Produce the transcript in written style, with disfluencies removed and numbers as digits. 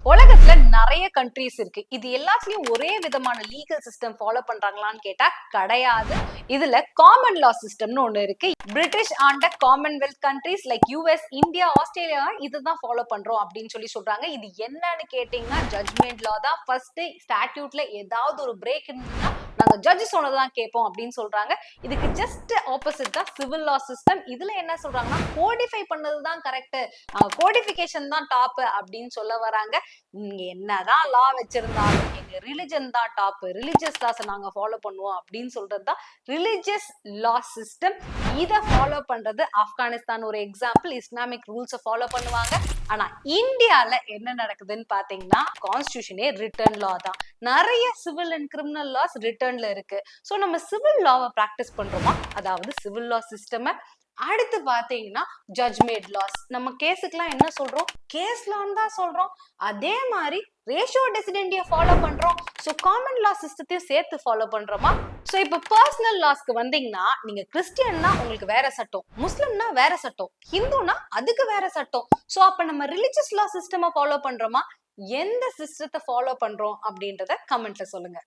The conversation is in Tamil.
உலகத்துல நிறைய கண்ட்ரீஸ் இருக்கு. இது எல்லாத்துலயும் ஒரே விதமான லீகல் சிஸ்டம் ஃபாலோ பண்றாங்களான்னு கேட்டா கிடையாது. இதுல காமன் லா சிஸ்டம்னு ஒண்ணு இருக்கு. பிரிட்டிஷ் ஆண்ட Commonwealth countries like US, India, Australia இதுதான் ஃபாலோ பண்றோம் அப்படின்னு சொல்றாங்க. இது என்னன்னு கேட்டீங்கன்னா ஜட்ஜ்மெண்ட் லா தான். ஃபர்ஸ்ட் ஸ்டாட்யூட்ல ஏதாவது ஒரு பிரேக் இருந்துச்சுன்னா நாங்க ஜட்ஜ் சொன்னதான் கேட்போம் அப்படின்னு சொல்றாங்க. இதுக்கு ஜஸ்ட் ஆப்போசிட் தான் சிவில் லா சிஸ்டம். இதுல என்ன சொல்றாங்கன்னா கோடிஃபை பண்ணதுதான் கரெக்ட், கோடிஃபிகேஷன் தான் டாப் அப்படின்னு சொல்ல வராங்க. நீங்க என்னதான் லா வச்சிருந்தாலும் எங்க ரிலிஜன் தான் டாப், ரிலிஜியஸ் லாஸ் நாங்க ஃபாலோ பண்ணுவோம் அப்படின்னு சொல்றதுதான் ரிலிஜியஸ் லா சிஸ்டம். இதை ஃபாலோ பண்றது ஆப்கானிஸ்தான் ஒரு எக்ஸாம்பிள். இஸ்லாமிக் ரூல்ஸை ஃபாலோ பண்ணுவாங்க. ஆனா இந்தியால என்ன நடக்குதுன்னு பாத்தீங்கன்னா கான்ஸ்டிடியூஷனே ரிட்டர்ன் லா தான். நிறைய சிவில் அண்ட் கிரிமினல் லாஸ் ரிட்டர்ன்ல இருக்கு. சோ நம்ம சிவில் லாவை பிராக்டிஸ் பண்றோமா, அதாவது சிவில் லா சிஸ்டம். அடுத்து பாத்தீங்கன்னா ஜட்ஜ்மெண்ட் லாஸ். நம்ம கேஸுக்குலாம் என்ன சொல்றோம், கேஸ் லான்னு தான் சொல்றோம். அதே மாதிரி ரேஷியோ டெசிடென்டியை ஃபாலோ பண்றோம். ஸோ காமன் லா சிஸ்டத்தையும் சேர்த்து ஃபாலோ பண்றோமா. ஸோ இப்போ பர்சனல் லாஸ்க்கு வந்தீங்கன்னா நீங்க கிறிஸ்டியன்னா உங்களுக்கு வேற சட்டம், முஸ்லிம்னா வேற சட்டம், ஹிந்துனா அதுக்கு வேற சட்டம். ஸோ அப்ப நம்ம ரிலிஜியஸ் லா சிஸ்டமை ஃபாலோ பண்றோமா, எந்த சிஸ்டத்தை ஃபாலோ பண்றோம் அப்படின்றத கமெண்ட்ல சொல்லுங்க.